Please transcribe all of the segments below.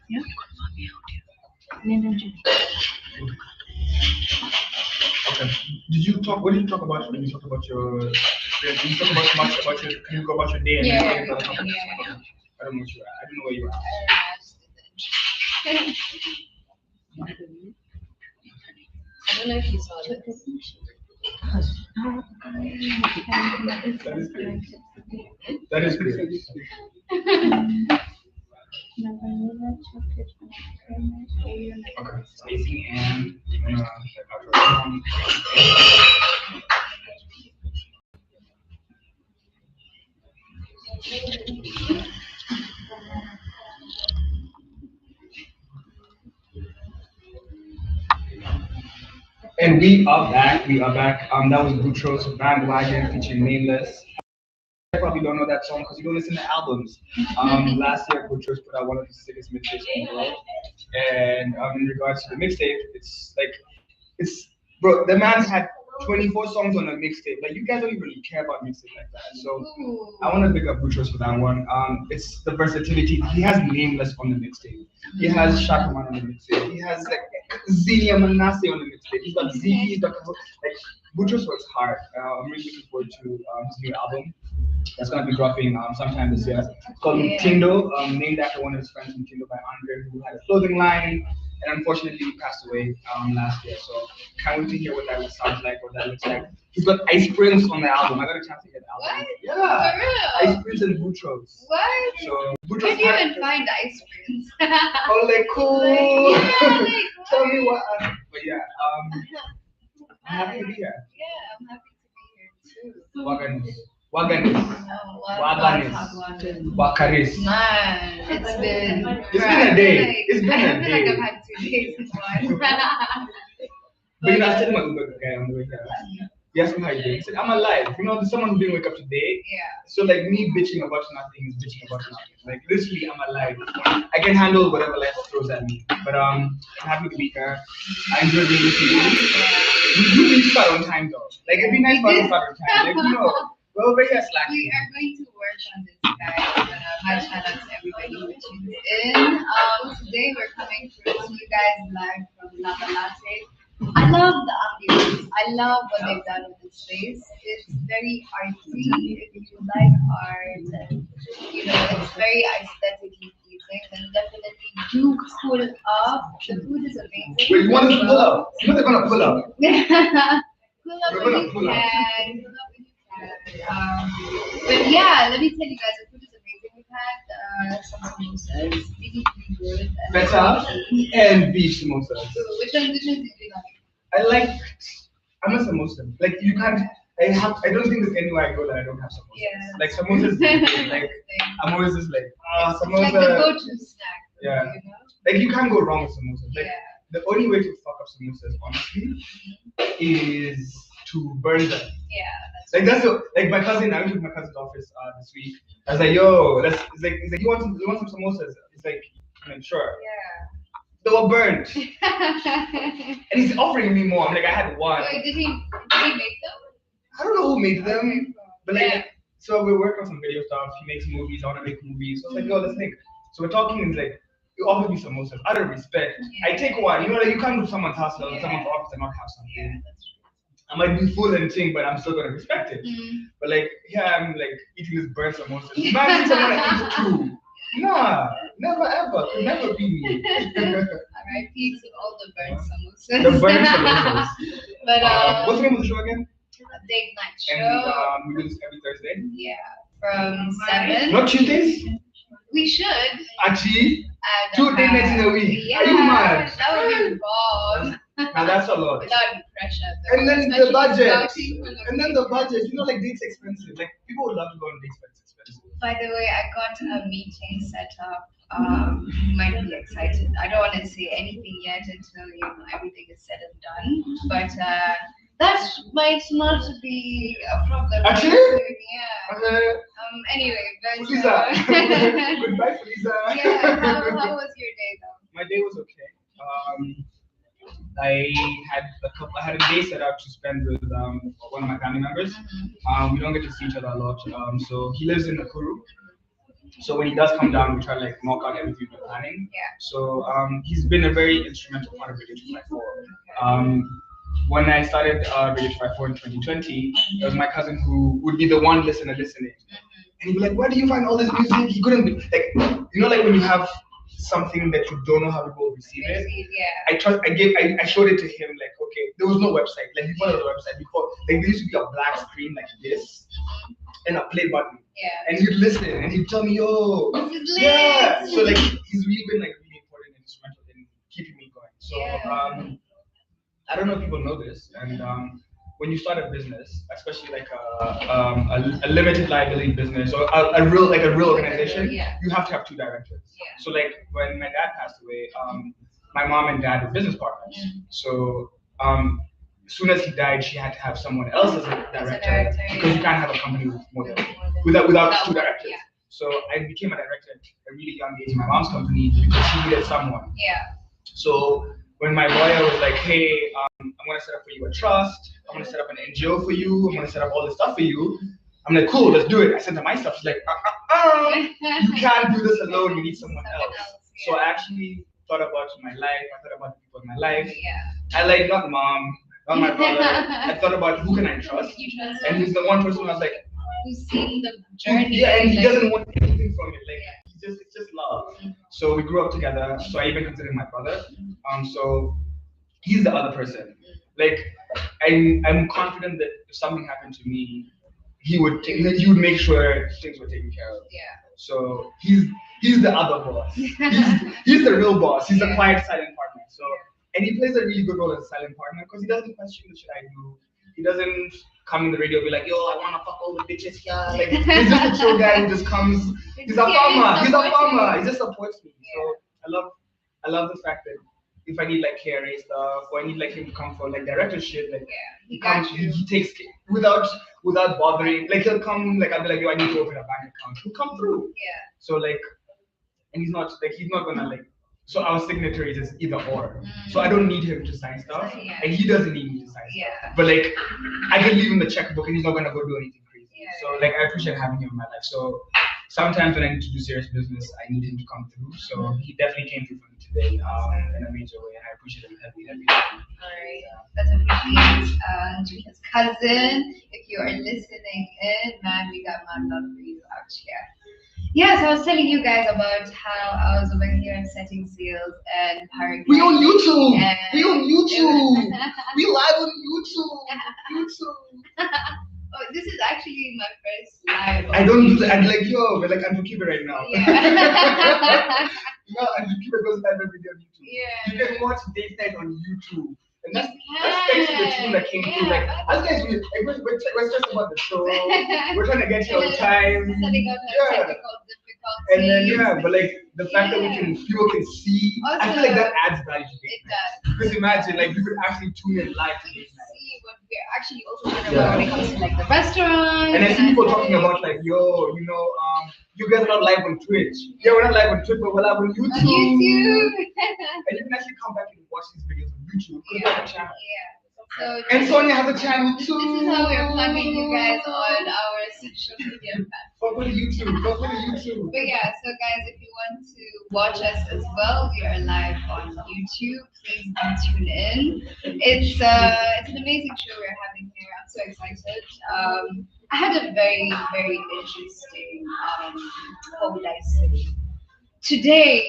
Yeah. Okay. Did you talk? What did you talk about when you talked about your experience? Did you talk about much about your? Can you go about your day and Yeah, then yeah, about the topic? yeah. Okay. I don't know what you. I don't know where you are. I don't know if you saw this. That is great. That is great. Okay. Spacing and and we are back. We are back. That was Boutros Bandwagon featuring Nameless. I probably don't know that song because you don't listen to albums. Last year, Boutros put out one of the sickest mixtapes in the world. And in regards to the mixtape, it's bro. The man had 24 songs on a mixtape. Like you guys don't even really care about mixtape like that. So I want to pick up Boutros for that one. It's the versatility. He has Nameless on the mixtape. He has Shakaman on the mixtape. He has like Zenia Manasseh on the mixtape. He's got Z. He's got like Boutros works hard. I'm really looking forward to his new album that's going to be dropping sometime this year. It's called Tindo, named after one of his friends from Tindo by Andre, who had a clothing line, and unfortunately he passed away last year. So can't wait to hear what that sounds like, what that looks like. He's got Ice Prince on the album. I got a chance to hear the album. What? Yeah. For real? Ice Prince and Boutros. What? So Where Boutros do you even find ice creams? Oh, like cool. Like, yeah, like, Tell me what. But yeah, I'm happy to be here. Yeah, I'm happy to be here too. Waganis. Waganis. Oh, Waganis. Wakaris. Man, it's been. It's been a day. It's been I a feel day. like I've had 2 days in one. But you know, I said to my Uber guy on the way here, he asked me how you doing. I said, I'm alive. You know, there's someone who didn't wake up today. Yeah. So like me bitching about nothing is bitching about nothing. Like literally I'm alive. I can handle whatever life throws at me. But I'm happy to be here. I enjoy being with you. You need to start on time though. Like it'd be nice for us to start on time. Like you know, we're over here slacking. We are going to work on this, guys. High shout out to everybody who tunes in. Today we're coming through to you guys live from Lava Latte. I love the ambience. I love what they've done with this space. It's very artsy. If you like art and it's very aesthetically pleasing, then definitely do pull up. The food is amazing. Wait, you want to pull up? You know they're gonna pull up. Pull up when you can. Pull up when you can. But yeah, let me tell you guys, the food is amazing. We've had some samosas, really, really good. Better and beef samosas. So which ones did you like? I like. I'm a samosa. Like you can't. I don't think there's anywhere I go that I don't have samosas. Yeah. Like samosas. Like I'm always just like samosa. It's like the go-to snack. Yeah. You know? Like you can't go wrong with samosas. Like Yeah. the only way to fuck up samosas, honestly, is to burn them. Yeah. Like that's like my cousin. I went to my cousin's office this week. I was like, "Yo, that's." It's like you want some samosas? It's like, I'm like, sure. Yeah. They were burnt, and he's offering me more. I'm like, I had one. Wait, did he make them? I don't know who made them, Okay, cool. but like, Yeah. so we're working on some video stuff. He makes movies. I want to make movies. So I was like, yo, let's think. So we're talking, and like, you offer me samosas out of respect. Yeah. I take one. You know, like you can't go to someone's house or Yeah. someone's office and not have something. Yeah, that's I might be full and thing, but I'm still gonna respect it. true. But like, here I'm like eating this burnt samosa. Man, someone I eat two. Nah, never ever. Could never be me. R.I.P. to all the burnt samosas. The burnt samosas. But What's the name of the show again? a date night show. And we do this every Thursday. Yeah, from 7. Not Tuesdays. We should. Actually, And, 2 date nights in a week. Yeah, Are you mad? that would be bomb. Now that's a lot. Without any pressure. Though. And then the Especially budget. starting from And then the budget. You know, like dates expensive. Like people would love to go on dates, but it's expensive. By the way, I got a meeting set up. You might be excited. I don't want to say anything yet until everything is said and done. But that might not be a problem. Actually? Yeah. Anyway, but Feliza. Goodbye, Feliza. yeah. How was your day though? My day was okay. I had a day set out to spend with one of my family members. We don't get to see each other a lot. So he lives in Nakuru, So when he does come down, we try to like knock out everything we're planning. Yeah. So he's been a very instrumental part of Radio 254. When I started Radio 254 in 2020, it was my cousin who would be the one listening. And he'd be like, where do you find all this music? He couldn't be like, like when you have something that you don't know how people will receive it. Yeah. I showed it to him like, okay, there was no website. Like before there was a website, before like there used to be a black screen like this and a play button. Yeah. And he'd listen and he'd tell me, yo, this is lit. yeah. So like he's really been like really important and instrumental in keeping me going. So Yeah. I don't know if people know this, and when you start a business, especially like a limited liability business or a real organization, Yeah. you have to have two directors. Yeah. So like when my dad passed away, my mom and dad were business partners. So as soon as he died, she had to have someone else as a director because you can't have a company with more than without two directors. Yeah. So I became a director at a really young age in my mom's company because she needed someone. Yeah. So when my lawyer was like, hey, I'm going to set up for you a trust, I'm going to set up an NGO for you, I'm going to set up all this stuff for you, I'm like, cool, let's do it. I sent her my stuff. She's like, you can't do this alone, you need someone else. So I actually thought about my life, I thought about the people in my life. Yeah. I like, not mom, not my brother, I thought about who can I trust. And he's the one person who was like, who's seen the journey. Yeah, and he doesn't want anything from it. Like it's just love. So we grew up together. So I even consider him my brother. So he's the other person. Like I'm confident that if something happened to me, he would make sure things were taken care of. Yeah. So he's the other boss. He's the real boss. He's a quiet, silent partner. So and he plays a really good role as a silent partner because he doesn't question the shit I do. He doesn't come in the radio and be like, yo, I wanna fuck all the bitches here. Like he's just a chill guy who just comes. He's a farmer. He's a farmer. He just supports me. So I love the fact that if I need like KRA stuff or I need like him to come for like directorship, like he comes, he takes without bothering. Like he'll come, like I'll be like, yo, I need to open a bank account. He'll come through. Yeah. So like, and he's not gonna like. So our signatories is either or. So I don't need him to sign stuff, and he doesn't need me to sign stuff. But like, I can leave him the checkbook, and he's not gonna go do anything crazy. So like, I appreciate having him in my life. So sometimes when I need to do serious business, I need him to come through. So he definitely came through for me today in a major way, and I appreciate him heavily. Alright, let's appreciate Gina's cousin. If you are listening in, man, we got mad love for you out here. Yeah, so I was telling you guys about how I was over here setting sails and paragliding. We on YouTube. We on YouTube. We live on YouTube. Oh, this is actually my first live. I don't do that. I'm like, yo, we're like Unforgiven right now. Yeah. No, Unforgiven goes live every day on YouTube. Yeah. You can watch Date Night on YouTube. And that's thanks to the team that came through. Like, us guys, we're stressed about the show. We're trying to get here on time. Setting up technical difficulties. And then but like the fact that people can see, also, I feel like that adds value to Date Night. Because imagine, like, you could actually tune in live to Date Night. See what we're actually also talking about when it comes to like the restaurant. And I see people talking about like, yo, you guys are not live on Twitch. Yeah, we're not live on Twitch, but we're live on YouTube. On YouTube. And you can actually come back and watch these videos on YouTube because we have a channel. So and Sonia has a channel too. This is how we're plugging you guys on our social media platforms. Go for the YouTube. But yeah, so guys, if you want to watch us as well, we are live on YouTube. Please do tune in. It's an amazing show we're having here. I'm so excited. I had a very, very interesting how would I say? Today,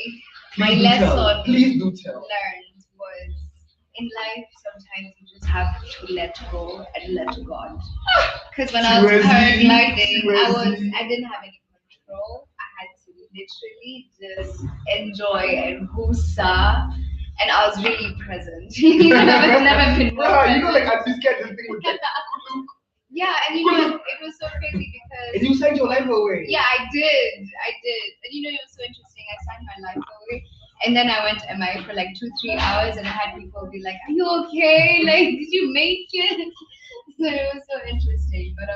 my lesson please do tell. learned was in life, sometimes you just have to let go and let God. Because when I was paragliding, I didn't have any control. I had to literally just enjoy and goosa, and I was really present. I've never been more present. Like at this this thing would get. Yeah, and it was so crazy because. And you signed your life away. Yeah, I did. And it was so interesting. I signed my life away. And then I went to MI for like 2-3 hours, and I had people be like, "Are you okay? Like, did you make it?" So it was so interesting. But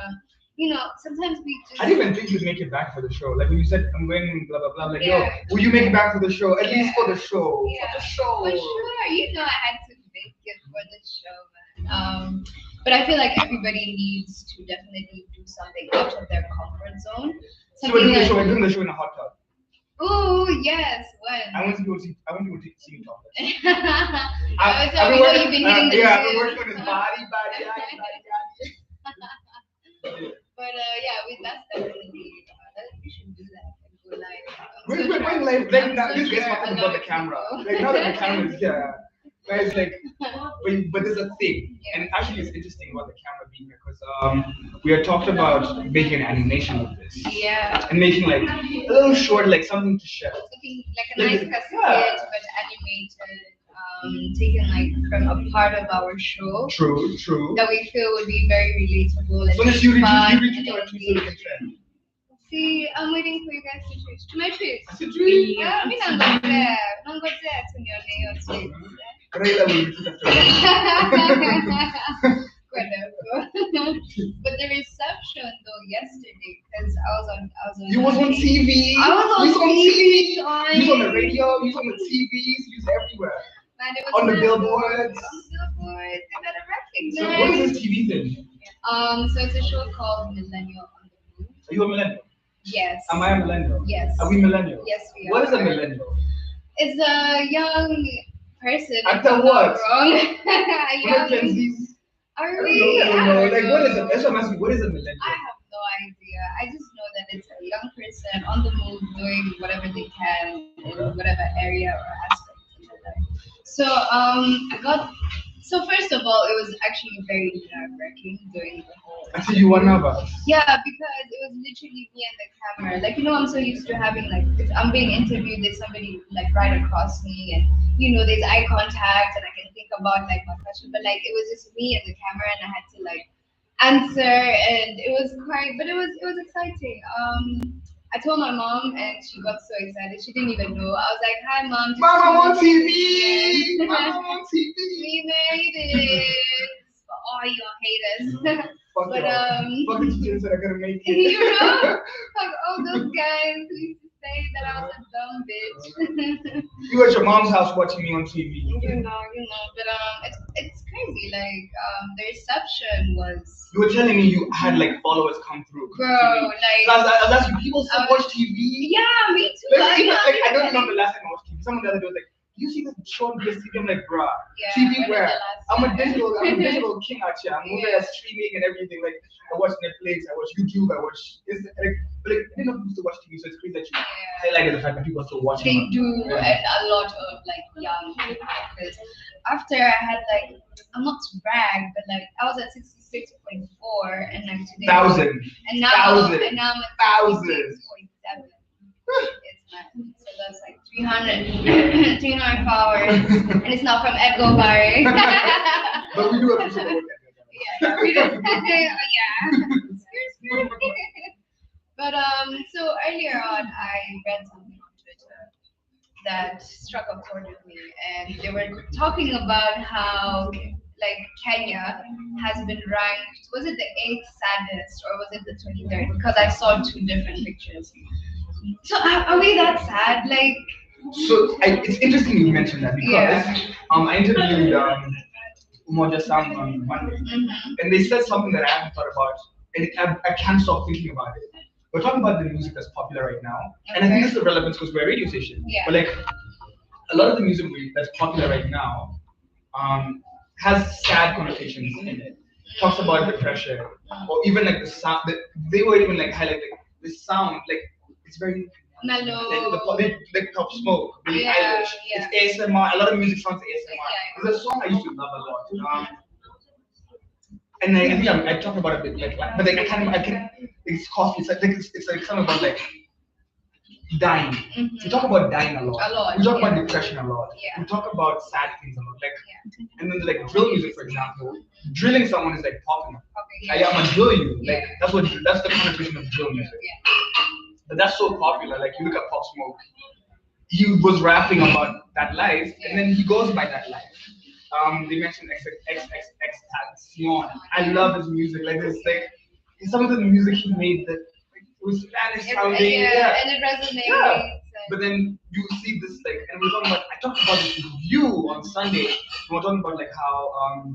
sometimes we just. I didn't even think you'd make it back for the show. Like when you said I'm going, blah blah blah. Like, yo, will you make it back for the show? At least for the show. Yeah. For the show. For sure, I had to make it for the show, man. But I feel like everybody needs to definitely do something out of their comfort zone. So we're doing the like, show. We're doing the show in a hot tub. oh yes, when? I want to go see. I want to go see me talk. So we know you've been hitting the yeah, I've gym. been working on his body. But yeah, that's definitely we should do that and go live. We're going live. Like now, so this guy's sure talking a about lot the of camera. people- Like now that the camera is here, guys, like, but there's a thing, Yeah. and actually it's interesting about the camera being here because we had talked about making an animation of this. Yeah. And making like a little short, like something to share. Something like a Like, nice custom yeah. kit, but animated, taken like from a part of our show True, true. that we feel would be very relatable and So let's you fun retweet and our tweets so we can trend. See, I'm waiting for you guys to tweet. To my tweets. I said tweet. Yeah, I mean, I'm not there. I'm not there to your tweets. Raila will retweet after. Whatever. But the reception though yesterday, because I was on. You was on TV. I was on You was TV. You was on the radio. You was on the TVs. You was everywhere. Man, it was On the massive. billboards. On the billboards. They better So recognize. what is this TV thing? So it's a show called Millennial on the Move. Are you a millennial? Yes. Am I a millennial? Yes. Are we millennials? Yes, we are. What is a millennial? It's a young person. if After I'm what? not wrong. A What are Gen young. Zs? Are we? I don't know. Like what is it? That's what I'm asking. What is a I millennial? have no idea. I just know that it's a young person on the move doing whatever they can in whatever area or aspect of their life. So I got. So first of all, it was actually very nerve-wracking doing the whole. I see you one of us. Yeah, because it was literally me and the camera. Like I'm so used to having like if I'm being interviewed, there's somebody like right across me, and there's eye contact, and I can think about like my question. But like it was just me and the camera, and I had to like answer, and it was quite. But it was exciting. I told my mom, and she got so excited. She didn't even know. I was like, "Hi, mom." Mom, I'm on TV. Yes. Mom, I'm on TV. We made it for all your haters. Fuck But, y'all. Fuck the teachers that are gonna make it. You know, like all those guys who used to say that I was a dumb bitch. You at your mom's house watching me on TV. But it's crazy. Like the reception was, You were telling me you had like followers come through. bro. TV. Like I was asking, people still watch TV? yeah, me too. Like, even, like, I don't know. remember the last time I watched TV. Someone the other day was like, you see this show on this TV? I'm like, bruh, Yeah, TV when where? was the last I'm a time? digital king out here. I'm over there streaming and everything. Like, I watch Netflix, I watch YouTube, I watch this. Like, I didn't know people still watch TV, so it's crazy that you highlighted the fact that people are still watching. They do, Yeah. and a lot of like young people. Because after I had like, I'm not to brag, but like I was at 66.4, and like today, Thousand. and now Thousand. and now I'm at Thousand. 66.7. It's not. So that's like 300, 300 followers, and it's not from Edgo Barre. But we do appreciate the work that Yeah, we don't- yeah. But so earlier on, I read something on Twitter that struck a chord with me, and they were talking about how like Kenya has been ranked. Was it the 8th saddest, or was it the 23rd? Because I saw two different pictures. So are we that sad? Like, it's interesting you mentioned that because Yeah. I interviewed Umoja Sam on Monday, and they said something that I haven't thought about, and I can't stop thinking about it. We're talking about the music that's popular right now, and I think this is the relevance because we're a radio station. Yeah. But like a lot of the music that's popular right now has sad connotations in it. Talks about depression, or even like the sound. They were even like highlight like the sound, like it's very mellow. like Pop Smoke, Billie Yeah, Eilish. yeah. It's ASMR. A lot of music sounds ASMR. Yeah. There's a song I used to love a lot. And I think I talked about it a bit, like, but like I can. It's costly. It's like something about like dying. We talk about dying a lot. A lot, We talk yeah. about depression a lot. Yeah. We talk about sad things a lot. Like, and then like drill music, for example, drilling someone is like popular. Okay, I'm gonna drill you. Like Yeah. that's the connotation of drill music. Yeah. But that's so popular. Like you look at Pop Smoke, he was rapping about that life, and then he goes by that life. They mentioned XXXTentacion. I love his music. Like there's like some of the music he made that like, was Spanish sounding. And it resonates. Yeah. and- But then you see this like, and we're talking about. I talked about this with you on Sunday. And we're talking about like how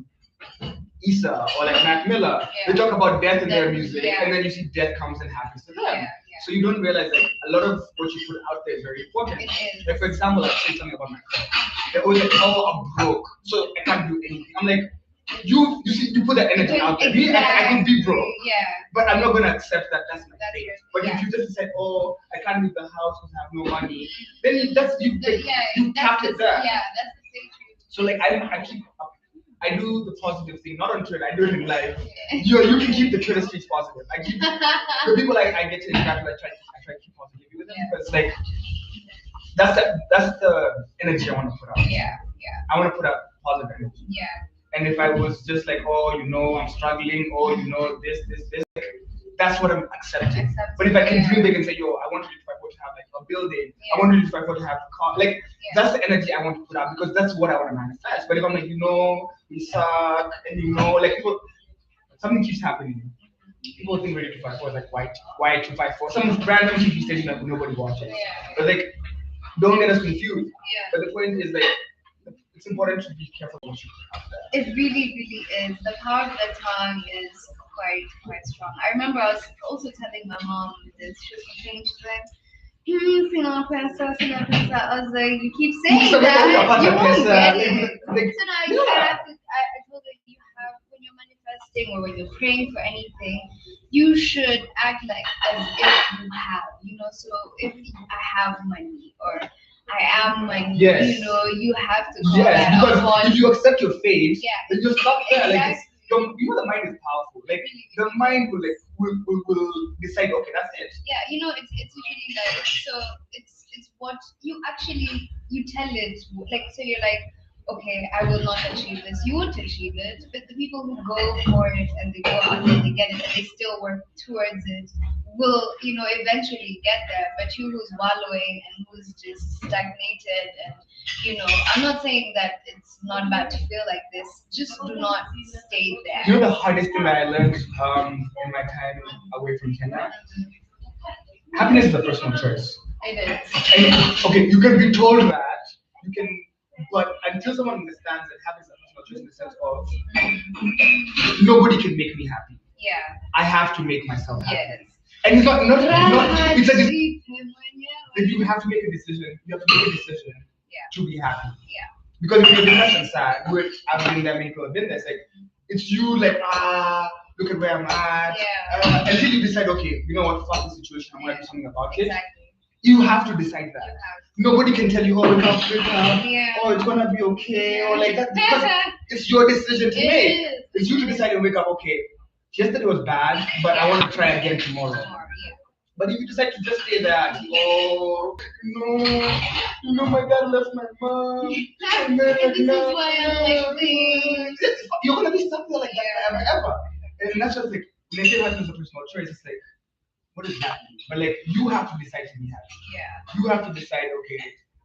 Issa or like Mac Miller, Yeah. they talk about death in their Death, music, yeah. and then you see death comes and happens to them. Yeah, So you don't realize that a lot of what you put out there is very important. It is. Like for example, I say something about my friend. They're always like, "Oh, I'm broke, so I can't do anything." I'm like, you see, you put the energy out there. Me, I can be broke, Yeah. but I'm not gonna accept that that's my That's fate. your- But yeah. if you just said, "Oh, I can't leave the house because I have no money," then that's you. You capped it there. Yeah, that's the thing. So like I keep I do the positive thing, not on Twitter. I do it in life. You can keep the Twitter streets positive. I keep the people I get to interact with. I try to keep positivity with them because like that's the energy I want to put out. Yeah. I want to put out positive energy. Yeah. And if I was just like, oh, I'm struggling, oh, this, that's what I'm accepting. But if I can dream big and say, yo, I want you to have like a building, I want you to have a car, like that's the energy I want to put out because that's what I want to manifest. But if I'm like, we suck, and like people, something keeps happening. People think Ready 254 is like why 254. Some random TV station that nobody watches. But like, don't get us confused. But the point is like, it's important to be careful what you put out there. It really, really is. The power of the tongue is quite strong. I remember I was also telling my mom this. She was complaining. She's like, Sino Pesa, Sino Pesa. I was like, you keep saying that, you won't get it. So now you have to, I told her, you have, when you're manifesting or when you're praying for anything, you should act like as if you have, so if I have money or I am money, Yes. you have to call Yes, that because upon. if you accept your fate, Yeah. then you're stuck there. Like Exactly. the mind is powerful. Like the mind will will decide. Okay, that's it. Yeah, it's usually like, so it's what you actually you tell it, like, so you're like, okay, I will not achieve this. You won't achieve it, but the people who go for it and they go out and they get it and they still work towards it will, eventually get there. But you who's wallowing and who's just stagnated, and I'm not saying that it's not bad to feel like this. Just do not stay there. You know the hardest thing that I learned in my time away from Kenya? Happiness is a personal choice. It is. And okay, you can be told that, but until someone understands that happiness is a personal choice in the sense of nobody can make me happy. Yeah. I have to make myself happy. Yes. And it's not it's like If you have to make a decision. You have to make a decision to be happy. Yeah. Because if you're depressed and sad, which I've been there, many people have been there, it's like it's you like look at where I'm at. Yeah. Until you decide, okay, you know what, fuck the situation, I'm gonna do something about it. Exactly. You have to decide that. Nobody can tell you, oh, wake up, Yeah. oh, it's gonna be okay, or like that, because it's your decision to make. Is. It's you to decide to wake up, okay, yesterday was bad, but I want to try again tomorrow. But if you decide to just stay there, oh no, my dad left my mom. And then, This is why I'm like this. You're gonna be stuck there like that forever. And that's just like when I say happiness is a personal choice, it's like, what does that mean? But like you have to decide to be happy. Yeah. You have to decide, okay,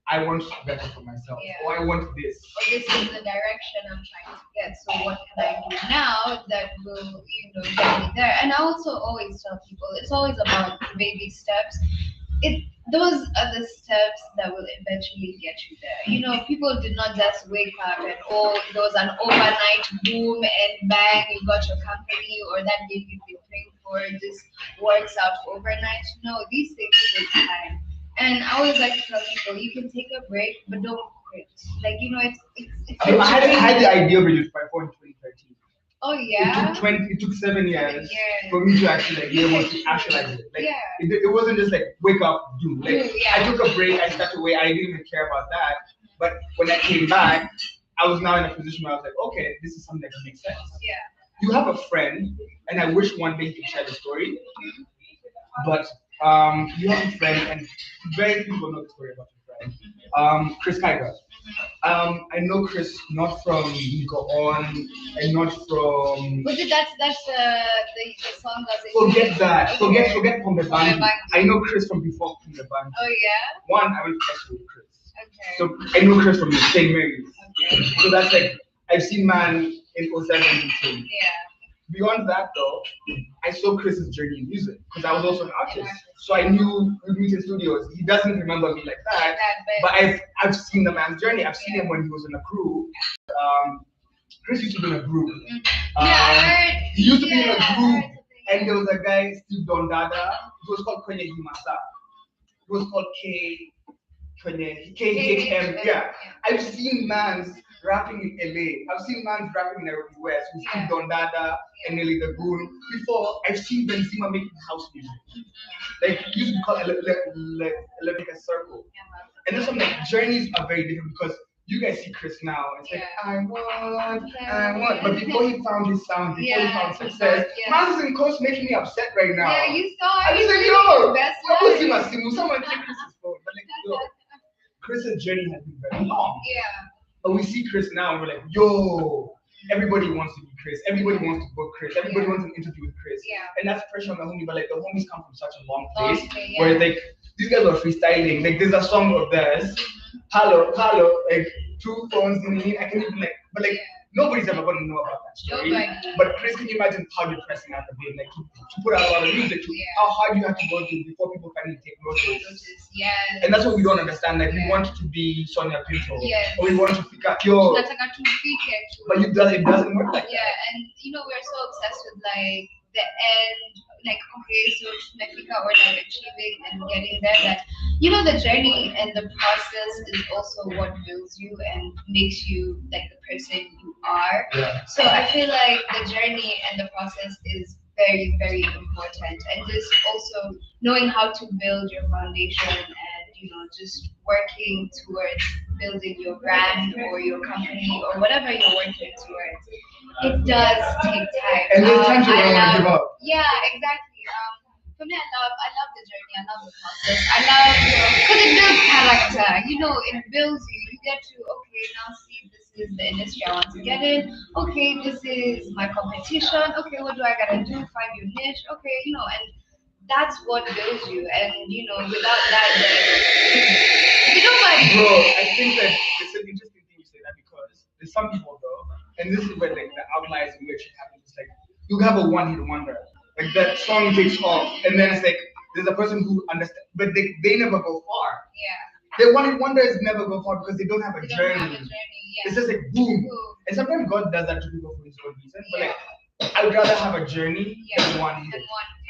I want better for myself, or I want this. Or this is the direction I'm trying to get. So what can I do now that will, get me there? And I also always tell people it's always about baby steps. Those are the steps that will eventually get you there. People did not just wake up and there was an overnight boom and bang, you got your company or that gig you've been praying for just works out overnight. No, these things take time. And I always like to tell people, you can take a break, but don't quit. Like, it's I had the idea of Ready 254 in 2013. Oh yeah. It took 7 years for me to actually be able to actualize it. Like it wasn't just like wake up, do. Like I took a break, I stepped away, I didn't even care about that. But when I came back, I was now in a position where I was like, okay, this is something that can make sense. Yeah. You have a friend, and I wish one day you could share the story. But you have a friend, and very few people know the story about your friend. Chris Kiger. I know Chris not from Go On, and not from. Was it that's the song that? Forget that. Forget from the band. I know Chris from before from the band. Oh yeah. One, I went to high school with Chris. Okay. So I know Chris from St. Mary's. Okay. So that's like I've seen man in 07 and 10. Yeah. Beyond that, though, I saw Chris's journey in music because I was also an artist. So I knew we'd meet in studios. He doesn't remember me like that, but I've seen the man's journey. I've seen him when he was in a crew. Chris used to be in a group. He used to be in a group, And there was a guy, Steve Dondada. It was called Kwenye Himasa. It was called KHM. Yeah. I've seen mans rapping in LA. I've seen mans rapping in Nairobi West with Steve Dondada and Nelly the Goon. Before, I've seen Benzema making house music. Like, you used to call it like a circle. And there's some like journeys are very different because you guys see Chris now. It's like I want. But before he found his sound, before he found success, Masters and Coast making me upset right now. Yeah, you saw. I was like, yo, I was in my simu. Someone take Chris's phone. But like, yo, Chris's journey has been very long. Yeah. But we see Chris now and we're like, yo, everybody wants to be Chris. Everybody wants to book Chris. Everybody wants an interview with Chris. Yeah. And that's pressure on the homie. But like the homies come from such a long place where like these guys are freestyling. Like there's a song of theirs. Hello, like two phones in me. I can even like, but like nobody's ever gonna know about that story. But Chris, can you imagine how depressing that would be? Like to put out a lot of music, how hard you have to go through before people finally take notice. Yes. And that's what we don't understand. Like we want to be Sonia Pinto, or we want to pick up yo. But it doesn't work like that. Yeah, and you know we're so obsessed with like the end, like okay, so Mexico or like achieving and getting there. That you know the journey and the process is also what builds you and makes you like the person you are. Yeah. So I feel like the journey and the process is very, very important, and just also knowing how to build your foundation and just working towards building your brand or your company or whatever you're working towards. It does take time. And there's times you don't want to give up. Yeah, exactly. For me, I love the journey. I love the process. I love because it builds character. It builds you. You get to okay now see this is the industry I want to get in. Okay, this is my competition. Okay, what do I gotta do? Find your niche. Okay, and that's what builds you. And without that, then nobody. Bro, I think that it's an interesting thing you say that because there's some people though, and this is where like the outliers in which it happens. It's like you have a one-hit wonder. Like that song takes off, and then it's like there's a person who understands, but they never go far. Yeah. Their one-hit wonders never go far because they don't have a journey. Yeah. It's just like boom. And sometimes God does that to people for His own reason. But like, I would rather have a journey than one hit.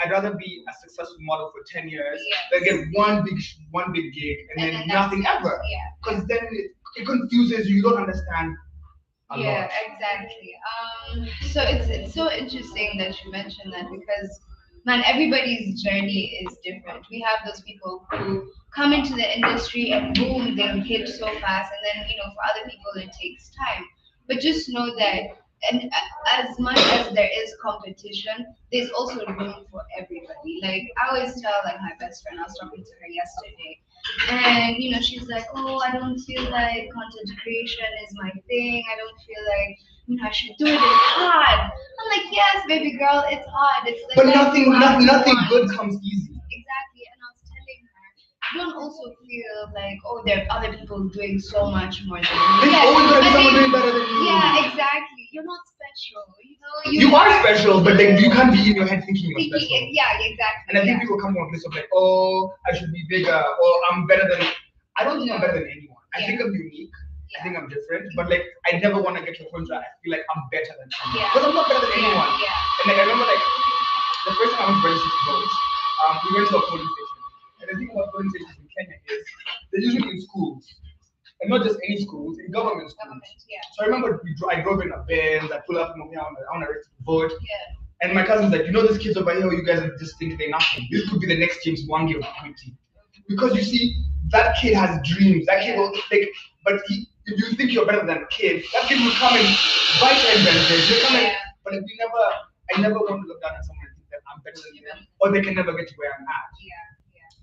I'd rather be a successful model for 10 years than get one big gig and then nothing ever. Because then it confuses you. You don't understand. Yeah, exactly. So it's so interesting that you mentioned that because man, everybody's journey is different. We have those people who come into the industry and boom, they hit so fast, and then for other people it takes time. But just know that, and as much as there is competition, there's also room for everybody. Like I always tell like my best friend, I was talking to her yesterday, and she's like, oh, I don't feel like content creation is my thing. I don't feel like I should do it. It's hard. I'm like, yes, baby girl, it's hard. It's like but nothing good comes easy. Exactly. And I was telling her, don't also feel like, oh, there are other people doing so much more than you. There's always gonna be someone doing better than you. Yeah, exactly. You're not special. You are special, but then you can't be in your head thinking you're special. Yeah, exactly. And I think people come from a place of like, oh, I should be bigger, or I'm better than. I don't think I'm better than anyone. I think I'm unique. I think I'm different, but like I never want to get to a point where I feel like I'm better than someone because I'm not better than anyone. And like I remember like the first time I went to register to vote, we went to a polling station, and the thing about polling stations in Kenya is they're usually in schools, and not just any schools, in government schools. So I remember I drove in a Benz, I pull up from here, I want to register to vote. And my cousin's like, these kids over here, you guys just think they're nothing. This could be the next James Wangi of equity. Because you see, that kid has dreams. That kid will like, but if you think you're better than a kid, that kid will come and bite your advantage. They'll come and, but if I never want to look down at someone and think that I'm better than them, or they can never get to where I'm at.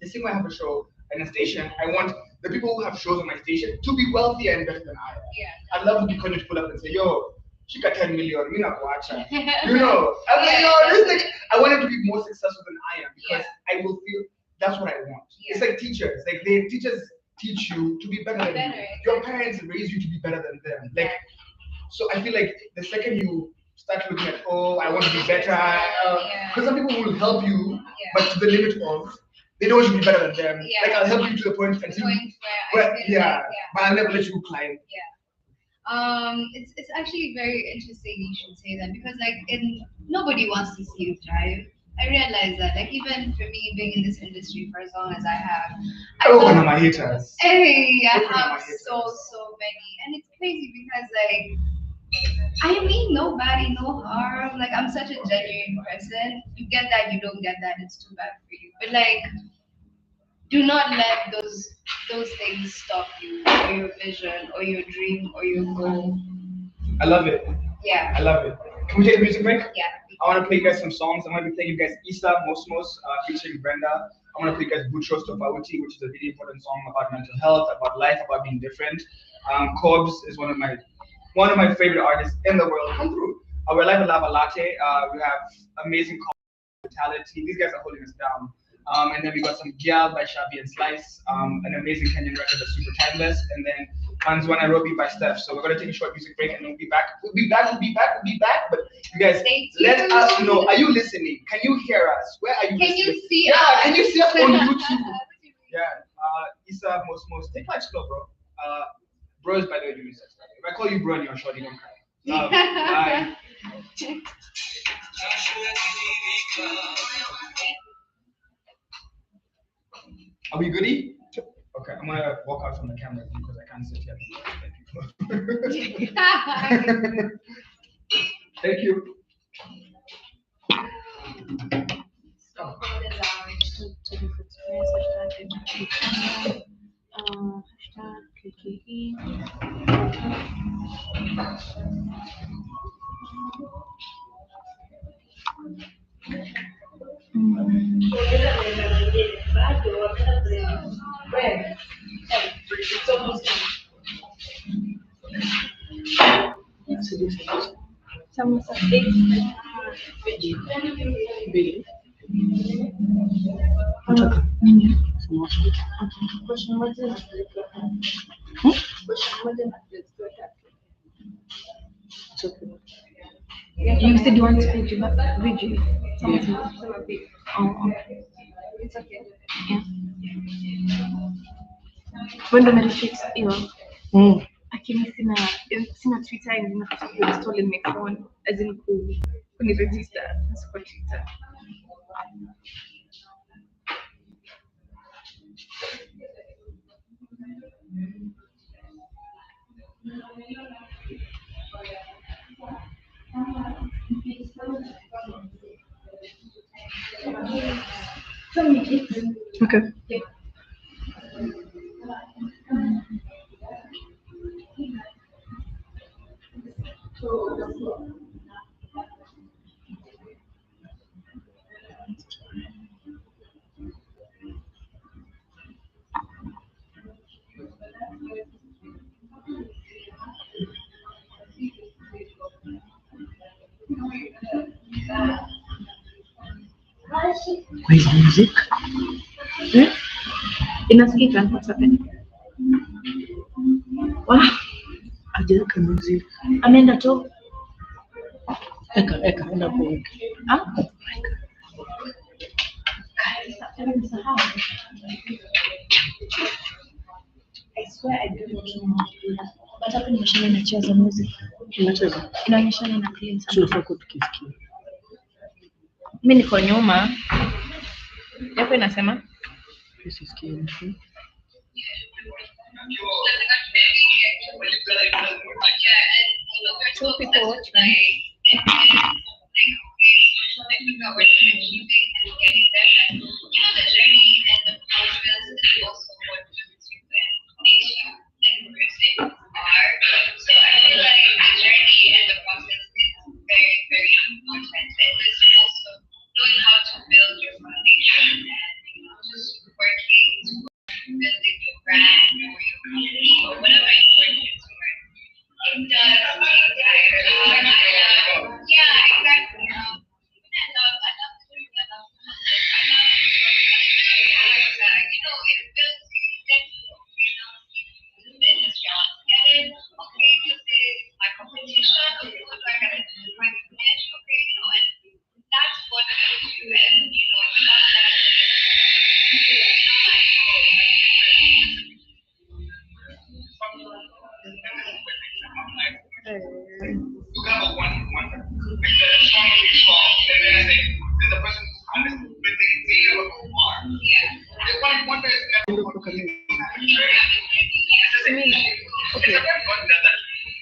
The same way I have a show and a station, I want the people who have shows on my station to be wealthier and better than I am. I'd love to be to pull up and say, yo, she got 10 million, we not watch her. I'm like, I want him to be more successful than I am because I will feel that's what I want. It's like teachers. Like teachers teach you to be better than you. Your parents raise you to be better than them. Like, so I feel like the second you start looking at, oh, I want to be better, because some people will help you, but to the limit of they don't want you to be better than them. Like I'll help you to the point until but I'll never let you climb. It's actually very interesting you should say that because like nobody wants to see you thrive. I realize that, like, even for me being in this industry for as long as I have, I Oh, one of thought, my haters. hey, I One of have my so many, and it's crazy because like I mean nobody, no harm. Like I'm such a genuine person. You get that, you don't get that, it's too bad for you. But like, do not let those things stop you or your vision or your dream or your goal. I love it. I Yeah, love it. Can we take a music break? yeah. I want to play you guys some songs. I'm going to be playing you guys Isa Mosmos featuring Brenda. I want to play you guys Butros Tofauti, which is a really important song about mental health, about life, about being different. Cobbs is one of my favorite artists in the world. Come through. We're live at Lava Latte. We have amazing Vitality. These guys are holding us down. And then we got some Gyal by Shabi and Slice, an amazing Kenyan record that's super timeless. And then Manzua Nairobi by Steph. So we're gonna take a short music break and then we'll be back. We'll be back. We'll be back. We'll be back. But you guys, Stay let tuned. us know. Are you listening? Can you hear us? Where are you Can listening? you see Yeah. us? Can you see us on YouTube? Yeah. Isa most. Take my slow, bro. Bros, by the way, do sex. If I call you bro and you're short, you don't cry. Love. Bye. Are we goody? Okay, I'm gonna walk out from the camera because I can't sit here. Thank you. Thank you. So what is ours? To this experience, hashtag KKE. Some Mbili. nini? Question moja na question moja na It's okay. You said you want to read video. Yeah. Oh, okay. It's okay. Yeah. When ndo umerestrict hiyo? Lakini sina Twitter and ninataka kuinstall in my phone as in kuniregister kwa Twitter. Okay. Where's music? Inasikika what's happening? Wow, Hajaweka music. ameenda tu. Eka, enda kwa wiki. Ah? I swear I don't know. But hapa nimeshaona inacheza music. Unacheza? Inaonyeshana na clean sana. Tunafaa kuwa tukisikia. Mimi niko nyuma. Yako inasema? Sisikie. Two people watching.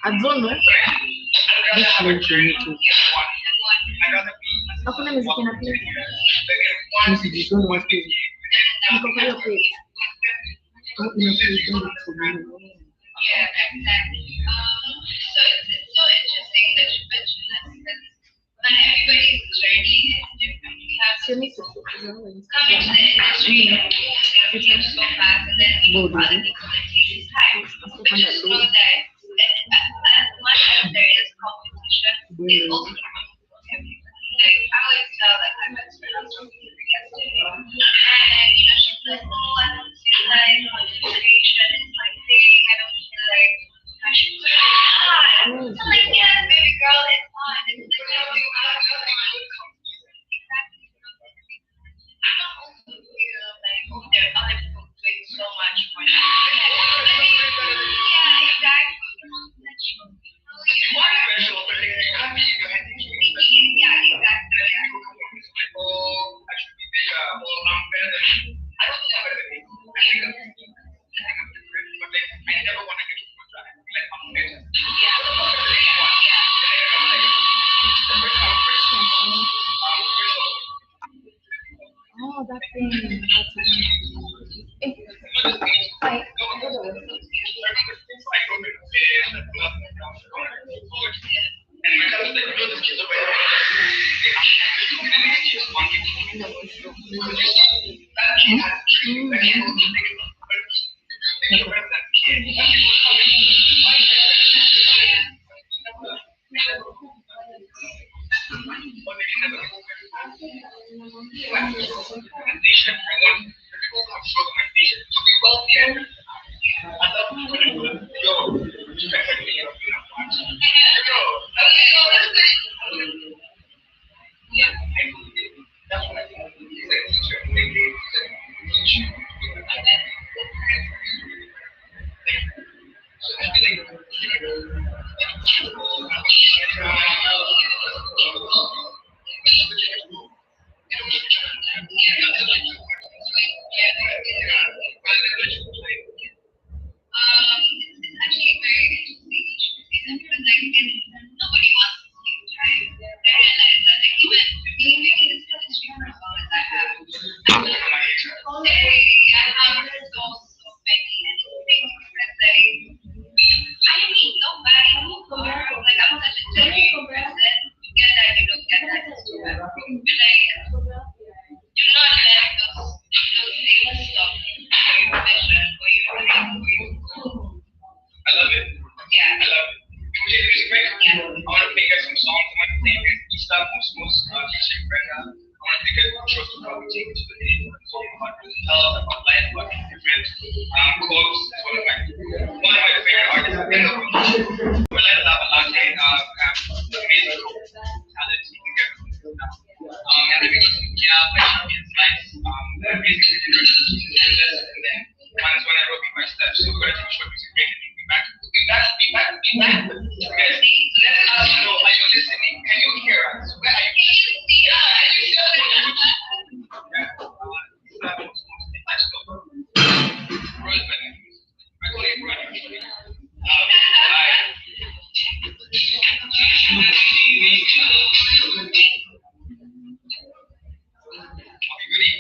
I don't know. Just mention it too. Hakuna muziki na play. Messages don't want to. Niko kwa hiyo play. Oh, you know, please don't look for me. Yeah, exactly. So it's so interesting that you mentioned that because not everybody's journey is different. We have Sioni coming to the industry, it moves so fast, and then other people it takes time. But just know that as much as there is competition, there's also room for everybody. Like I always tell like my best friend, I was talking to her yesterday, and she's like, "Oh, I don't feel like motivation is my thing. I don't feel like I should do it." I'm like, "Yes, baby girl, it's fun. It's literally exactly." I don't also feel like there are other people doing so much more. Yeah, exactly. That's true. Yeah, exactly. Oh, that thing. Eh, I It's actually very interesting season because like nobody wants to take time. I realize that like even for me, maybe this is the street for as long as I have. I have so many things because like I need nobody more. Like I'm such a genuine person. You get that, you don't get that, it's too bad. But like do not let those things stop your vision or your dream or your goal. I love it. Yeah. I love it. Can we take music break? Yeah. I want to play you guys some songs. I want to play you guys each time most music right now. I want to play you guys some trust how we take it to the day. So about health, about life, about different quotes. It's one of my favorite artists. We're like Lava Latte, have amazing talent together. And then we go to Kia by Champions Life. Basically, and then one is when I wrote me my steps. So we're gonna take a short music break and then be back. Be back. Guys, let us know. Are you listening? Can you hear us? Where are you? Can you see us? Can you hear us? Yeah. Let's go. Rosemary. I call it Rosemary. Bye. Are you ready?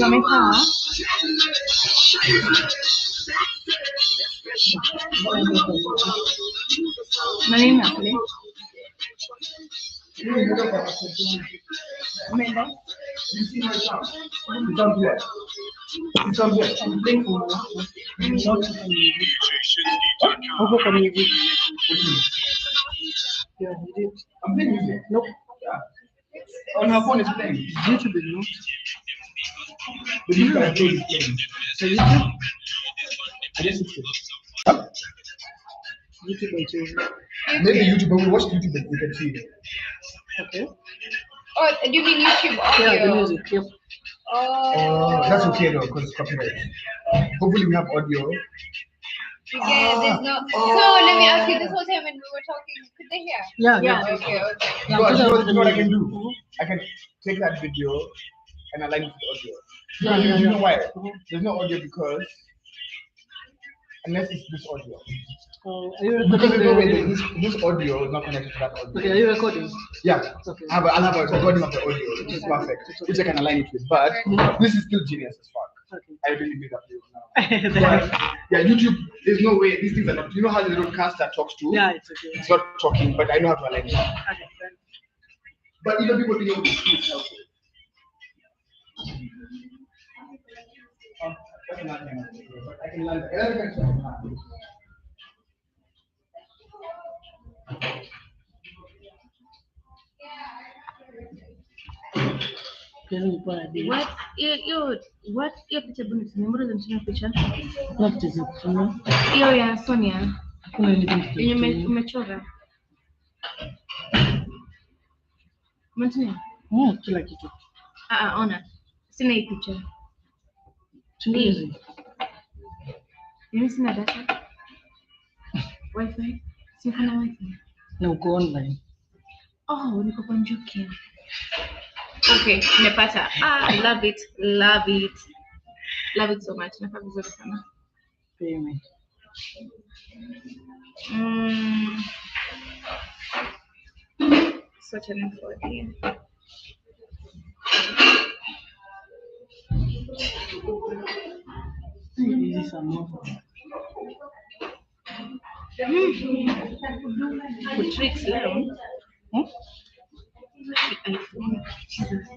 Umekaa nani nakule umeenda Huko kwa music. Yeah, he did. I'm playing music. Nope. Yeah. On her phone is playing. YouTube is not. The music I played is playing. So YouTube? I just fixed it. YouTube and Facebook. Maybe YouTube, but we watch YouTube and we can see it. Okay. oh do you mean YouTube audio Yeah, the music. Yep. That's okay though, because it's copyright. Hopefully we have audio. Yeah, there's no. So let me ask you. This whole time when we were talking, could they hear? Yeah. Okay. Yeah, But so you know what I can do? Mhm. I can take that video and align it with audio. Yeah, You yeah. know why? There's no audio because unless it's this audio. Are you Because recording there's no way the... that this audio is not connected to that audio. Okay, are you recording? Yeah. Okay. I'll have a recording of the audio, which is perfect, which I can align it with. But this is still genius as fuck. Okay. I really made that video now. But yeah, YouTube, there's no way these things are not. You know how the little caster talks to? Yeah, it's okay. It's not talking, but I know how to align it. Okay, then. But even people being able to see is helpful. I can learn, but I can learn. Hiyo picha buni mbona zimtumia picha? What is it? Hiyo ya Sonia Hakuna anything yenye umechora. Umetumia? Kila kitu. Ona. Sina hii picha. Tulizi. Mimi sina data. Wi-Fi. Sina Wi-Fi. Na uko online. Oh, niko kwa Njuki. Okay, nimepata. Love it. Love it so much. Nafaa vizuri sana. Payment. Such an info here. Hizi some more. Good tricks leo. iPhone. Jesus.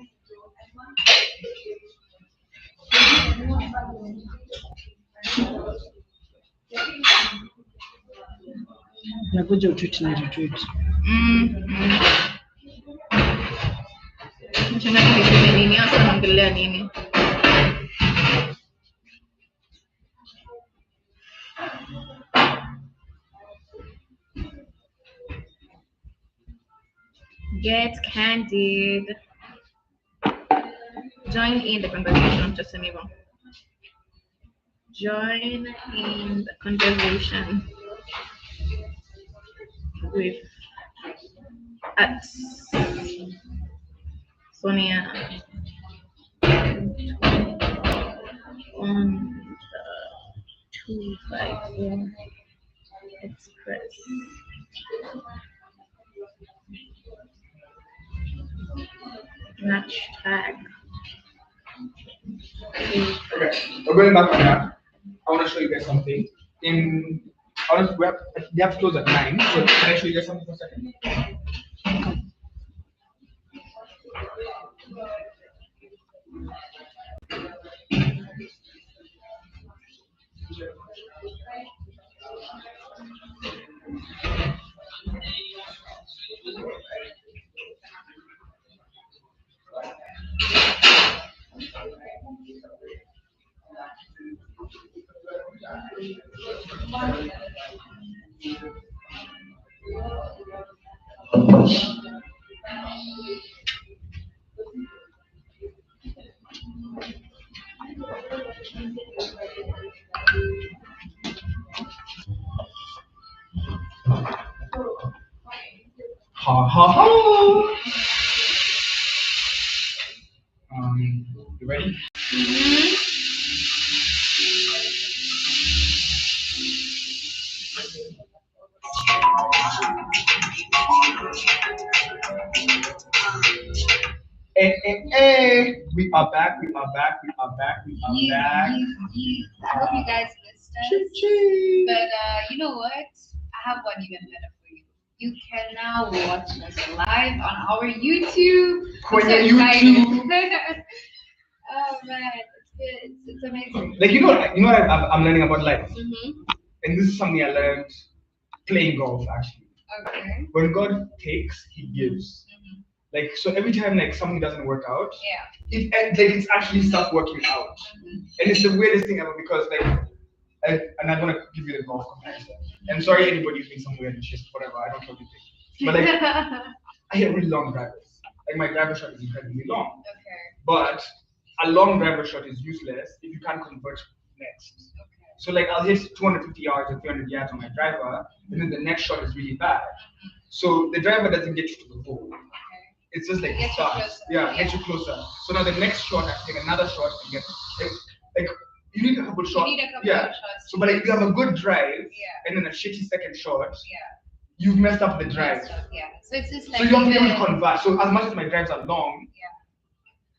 Nakuja utweet na retweet. Mchana niseme nini hasa naongelea nini? Get candid. Join in the conversation, just an evil. Join in the conversation with Sonia. 254 Express. Hashtag. Okay, we're going back on that. I want to show you guys something. We have to close at 9. So can I show you guys something for a second? Ha ha ha! You ready? We are back, we are back, we are back, we are back. I hope you guys missed us. Choo-choo. But you know what? I have one even better for you. You can now watch us live on our YouTube. I'm so Quenya excited. YouTube. Oh man, it's amazing. Like you know what I'm learning about life, Mm-hmm. and this is something I learned playing golf actually. Okay. When God takes, He gives. Mm-hmm. Like so, every time like something doesn't work out, Yeah. it's actually start working out, and it's the weirdest thing ever because like. And I want to give you the golf comparison. And sorry, anybody who thinks I'm weird and shit, whatever. I don't totally think. But like, I hit really long drivers. Like my driver shot is incredibly long. Okay. But a long driver shot is useless if you can't convert next. Okay. So like I'll hit 250 yards or 300 yards on my driver, and then the next shot is really bad. So the driver doesn't get you to the hole. Okay. It's just like Gets you starts. closer. Yeah, gets you closer. So now the next shot, I take another shot and get like you need a couple shots. You need a couple yeah. of shots. So but like, if you have a good drive Yeah. and then a shitty second shot, Yeah. you've messed up the drive. Yeah. So it's just like. So you have to be able to even- convert. So as much as my drives are long, Yeah.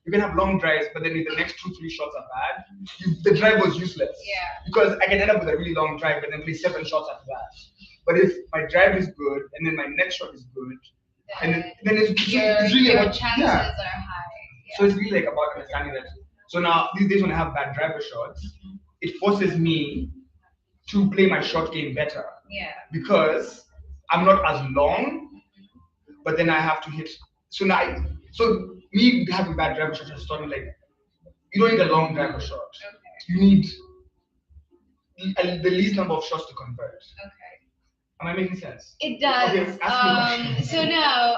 you can have long drives, but then if the next 2-3 shots are bad, the drive was useless. Yeah. Because I can end up with a really long drive and then play 7 shots after that. But if my drive is good and then my next shot is good, and then it's really your about chances yeah. are high. So it's really like about understanding that. So now these days when I have bad driver shots, it forces me to play my shot game better Yeah. because I'm not as long, but then I have to hit. So now, so me having bad driver shots has taught me like you don't need a long driver shot. Okay. You need the least number of shots to convert. Okay. Am I making sense? It does. Okay, ask me a question. So now,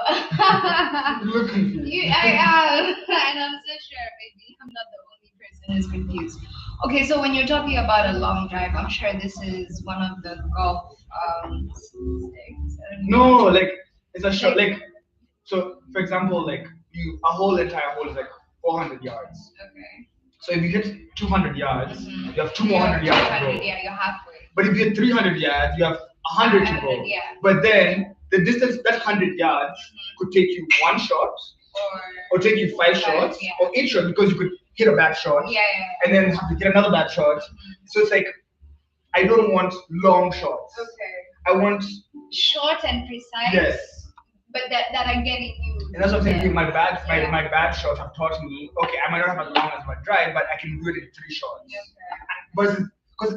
You look confused. I am, and I'm so sure maybe I'm not the only person who's confused. Okay, so when you're talking about a long drive, I'm sure this is one of the golf sticks. I don't know. No, like it's a shot. Like so, for example, like a whole entire hole is like 400 yards. Okay. So if you hit 200 yards, Mhm. you have 2 more hundred yards to 200, go. yeah, you're halfway. But if you hit 300 yards, you have 100 to go. 100, yeah. But then the distance that 100 yards could take you 1 shot, or take you 5 shots, yeah. or 8 shots because you could hit a bad shot Yeah, yeah, and then have to get another bad shot. So it's like I don't want long shots. yeah. Okay. I want Short and precise. yes. But that are getting you. And that's what I'm saying. Yeah. My Yeah. bad shots have taught me. Okay, I might not have as long as my drive, but I can do it in 3 shots. Okay. But because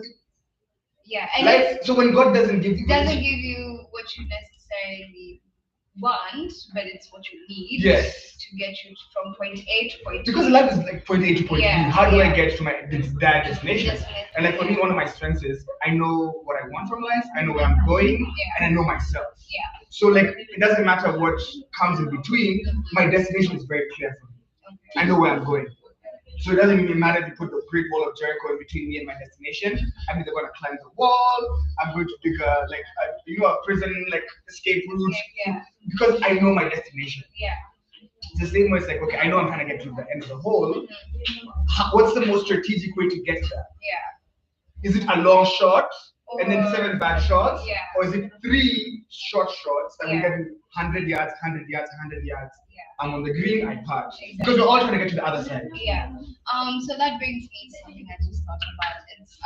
Yeah, and life, so when God doesn't give you, it doesn't give you what you necessarily want, but it's what you need. Yes. To get you from point A to point B. because life is like point A to point Yeah, B. How do I yeah. get to my that destination? Definitely. And like for me, one of my strengths is I know what I want from life. I know where I'm going, Yeah. and I know myself. Yeah. So like it doesn't matter what comes in between. My destination is very clear for me. Okay. I know where I'm going. So it doesn't even matter if you put the Great Wall of Jericho in between me and my destination. I'm either going to climb the wall. I'm going to dig a prison like escape route Yeah. because I know my destination. Yeah. It's the same way. It's like okay, I know I'm trying to get to the end of the hole. What's the most strategic way to get there? Yeah. Is it a long shot and then Or- 7 bad shots? Yeah. Or is it 3 short shots that we Yeah. get in 100 yards, 100 yards, 100 yards? Yeah. I'm on the green, I putt. Exactly. Because we're all trying to get to the other side. Yeah. So that brings me to something I just thought about. It's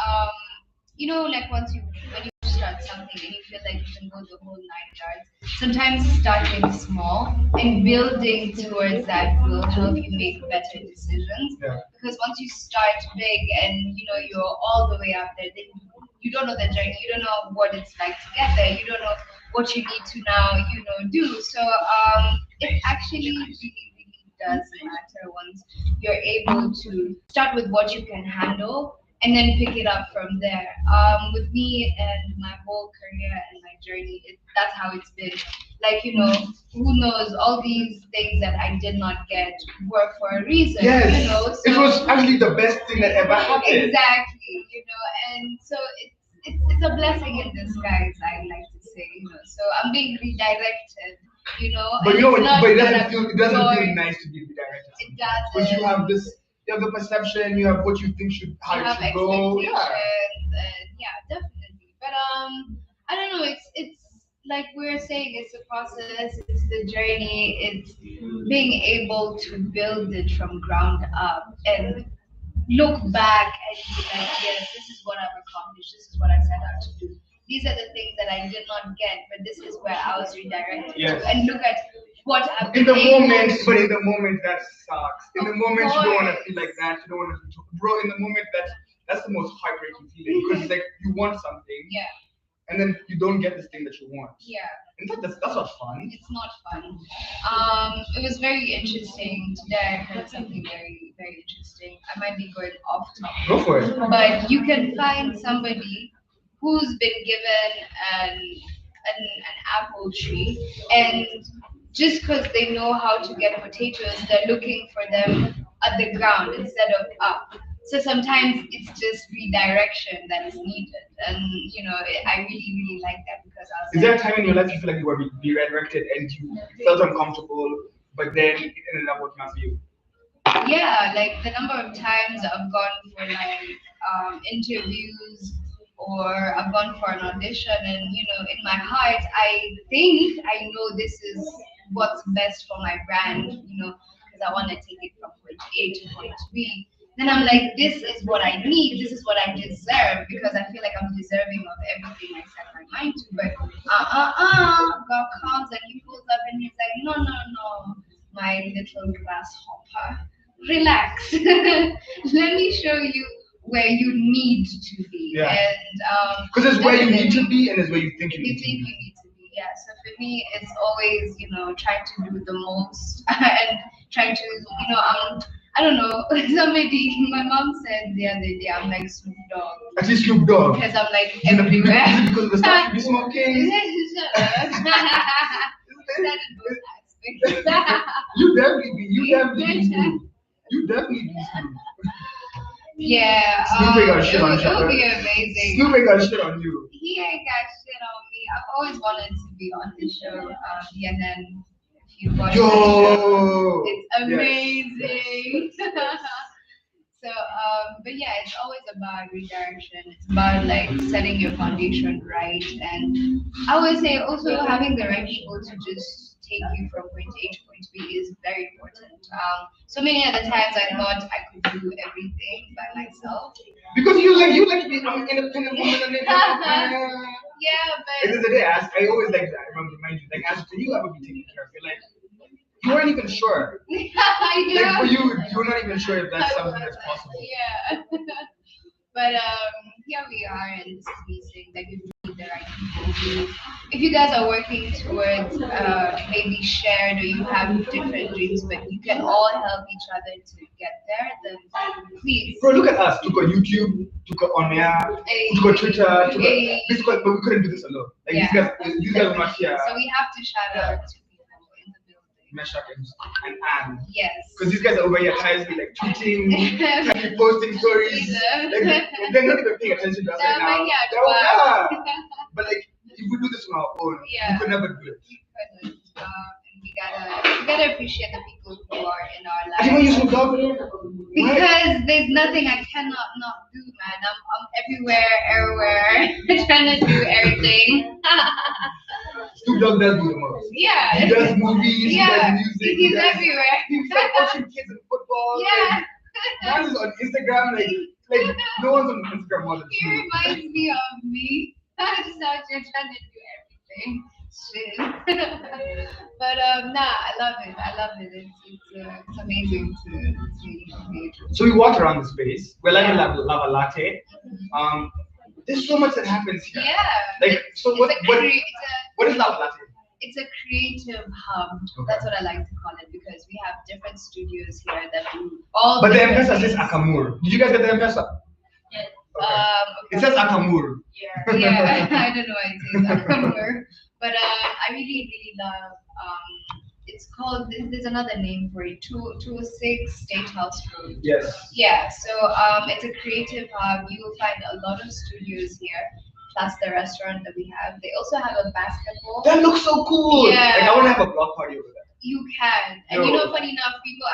like when you start something and you feel like you can go the whole 9 yards, sometimes starting small and building towards that will help you make better decisions. Yeah. Because once you start big and you're all the way up there, then you don't know the journey, you don't know what it's like to get there, you don't know what you need to now, do. So it actually really does matter once you're able to start with what you can handle and then pick it up from there. With me and my whole career and my journey, that's how it's been. Like, who knows, all these things that I did not get were for a reason, Yes. So It was actually the best thing that ever happened. exactly, and so it's a blessing in disguise, I like to say, So I'm being redirected, But and you know, it's not but it that doesn't I'm feel going- nice to be redirected. It sometimes. Because you doesn't. have the perception, you have what you think how You it have should go. expectations, Yeah. and yeah, definitely. But I don't know. It's like we're saying, it's a process. It's the journey. It's being able to build it from ground up and look back and be like, yes, this is what I've accomplished. This is what I set out to do. These are the things that I did not get, but this is where I was redirected Yes. to. And look at what I've In been the able moment, to- but in the moment that sucks. In the Of moment you don't want to course. feel like that. You don't want to, bro. In the moment that's the most heartbreaking feeling because it's like you want something, Yeah, and then you don't get this thing that you want. yeah. In fact, that's not fun. It's not fun. It was very interesting. Today I heard something very, very interesting. I might be going off topic. Go for it. But you can find somebody who's been given an apple tree, and just because they know how to get potatoes, they're looking for them at the ground instead of up. So sometimes it's just redirection that is needed, and I really, really like that because I was Is there a like, time in your life you feel like you were redirected and you felt uncomfortable, but then it ended up working out for you? yeah, like the number of times I've gone for like interviews or I've gone for an audition, and in my heart I think I know this is what's best for my brand, because I want to take it from point A to point B. Then I'm like, this is what I need, this is what I deserve, because I feel like I'm deserving of everything I set my mind to. But God comes and he pulls up and he's like, no, no, no, my little grasshopper, relax. Let me show you where you need to be. Yeah. And Because there's where you need to definitely be and there's where you think you you need to think be. you need to be. Yeah. So for me, it's always trying to do the most and trying to I don't know. My mom said the other day I'm like Snoop Dogg At least Snoop Dogg. because I'm like Is it everywhere. because of the stuff you be smoking? Shut up. That in both aspects. You definitely be Snoop. You definitely be Snoop. Yeah, Snoop ain't got shit on it would be you. amazing. Snoop ain't got shit on you. He ain't got shit on me. I've always wanted to be on the show, CNN. If you watch the show, Yo. it's Yes, amazing. So, but yeah, it's always about redirection. It's about like setting your foundation right, and I always say also having the right people to just take you from point A to point B is very important. So many other times I thought I could do everything by myself. Because you like to be an independent woman and Yeah, And but then the day I always like that. I remember remind you, like ask, can you ever be taken care of? You're like you weren't even sure. I Like know. for you're not even sure if that's something that's possible. Yeah. But here we are, and this is me saying that you need the right people. If you guys are working towards maybe shared or you have different dreams, but you can all help each other to get there, then please. Bro, look at us. Took on YouTube, took on Onia, took on Twitter, but we couldn't do this alone. Like Yeah. these guys are not here. So we have to shout out to people in the building. Meshach and Anne. Yes. Because these guys are over here tirelessly like tweeting, tirelessly posting stories. Like they're not even paying attention to us right now. Yeah. But like if we do this on our own, Yeah. we could never do it. We couldn't. And we we gotta appreciate the people who are in our I didn't use lives. Snoop Dogg. Because there's nothing I cannot not do, man. I'm everywhere, everywhere, trying to do everything. Snoop Dogg does do the most. Yeah. He does movies, he Yeah. does music, He's does, everywhere. he's like watching kids in football. Yeah. Man is on Instagram, like no one's on Instagram more than He Snoop. reminds me of me. I'm just out here trying to do everything. Shit. But nah, I love it. I love it. It's amazing to be. So we walked around the space. We're like a lava latte. There's so much that happens here. Yeah. Like so, what is lava latte? It's a creative hub. That's what I like to call it because we have different studios here that do all. But the different M-Pesa says things. Akamur. Did you guys get the M-Pesa? Yes. It says Akamur. Yeah. Yeah, I don't know why it says Akamur, but I really love. It's called. There's another name for it. 206 State House Road. Yes. Yeah, so it's a creative hub. You will find a lot of studios here, plus the restaurant that we have. They also have a basketball. That looks so cool. Yeah. Like I want to have a block party over there. You can, and Yo. you know, funny enough, people,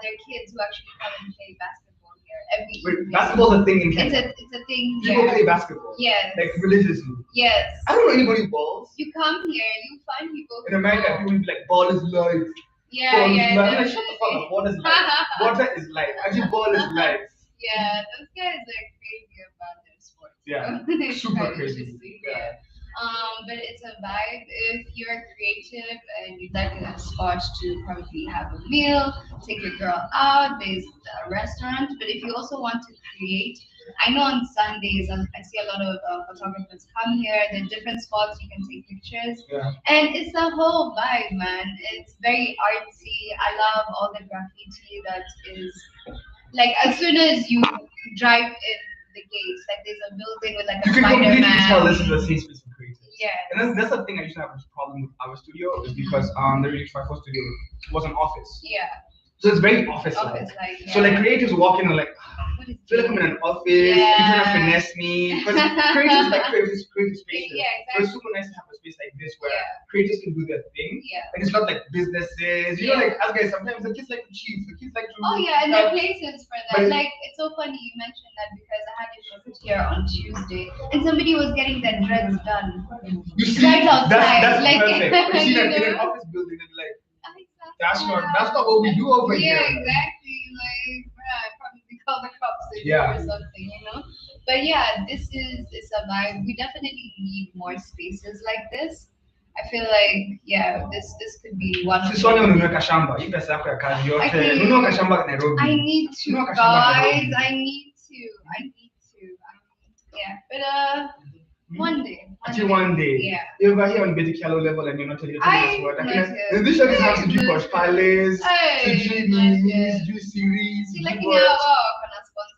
their kids who actually come and play basketball here every Wait, evening. basketball's a thing in Kenya. It's a thing People here. play basketball. Yes. Like religiously. Yes. I don't know anybody who balls. You come here, you find people. In America, people will be like, ball is life. Yeah, Ball yeah. is life. I'm like, shut the fuck up. Water is life. Water is life. Actually, ball is life. Yeah, those guys are crazy about their sports. Yeah, It's super quite crazy. interesting, yeah. But it's a vibe. If you're creative and you'd like a spot to probably have a meal, take your girl out, there's a restaurant. But if you also want to create, I know on Sundays I see a lot of photographers come here. There are different spots you can take pictures, Yeah. and it's the whole vibe, man. It's very artsy. I love all the graffiti that is like as soon as you drive in the gates, like there's a building with like a You can Spider-Man. completely tell this is a safe space for creators. Yeah. And that's the thing I used to have a problem with our studio is because the Really Trifle studio was an office. Yeah. So it's very office-like. Office-like, So like yeah. creators walk in and like, What is I feel like I'm in an office, you're trying to finesse me. Because creators like creative spaces. Yeah, So it's super nice to have a space like this where Yeah. creators can do their thing. Yeah. And it's not like businesses. You know, Yeah. like as guys, sometimes the kids like to cheat, the kids like to Oh yeah, and there are have- places for But- that. Like it's so funny you mentioned that because I had a shoot here on Tuesday and somebody was getting their dreads done. You see, Right outside, that's like, perfect. You see that in you an know? office building, they'd be like, Exactly. that's not what we do over Yeah, here. exactly. Like, bruh, I probably call the cops on you Yeah. or something, you know. But yeah, it's a vibe. We definitely need more spaces like this. I feel like this could be one of Si Sonia the. ununue kashamba, hii pesa yako ya kazi yote. think- Nunua kashamba Nairobi. I need to, Nunua kashamba guys. Nairobi. I need to. Yeah, but one day. Actually, one day. Yeah. You're over here on Betty Kello level and you're not telling us what. not And yet. this show is have to do Posh Palace, to Hey, do not minis, yet. do series, See, do like what. now, kuna sponsor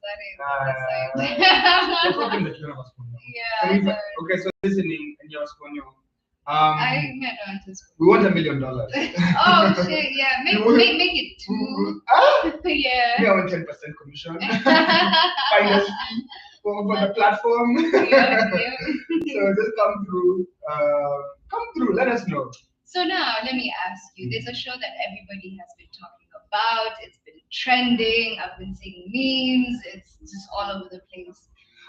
You're it. talking that you're not Yeah, Anyway, sorry. okay, so listening and you're Sponyo. I can't answer. We want $1 million. Oh shit! Yeah, make it two. Ah? Yeah. Me, I want 10% commission. Finder's fee for the platform. Yeah. So just come through. Let us know. So now let me ask you. There's a show that everybody has been talking about. It's been trending. I've been seeing memes. It's just all over the place.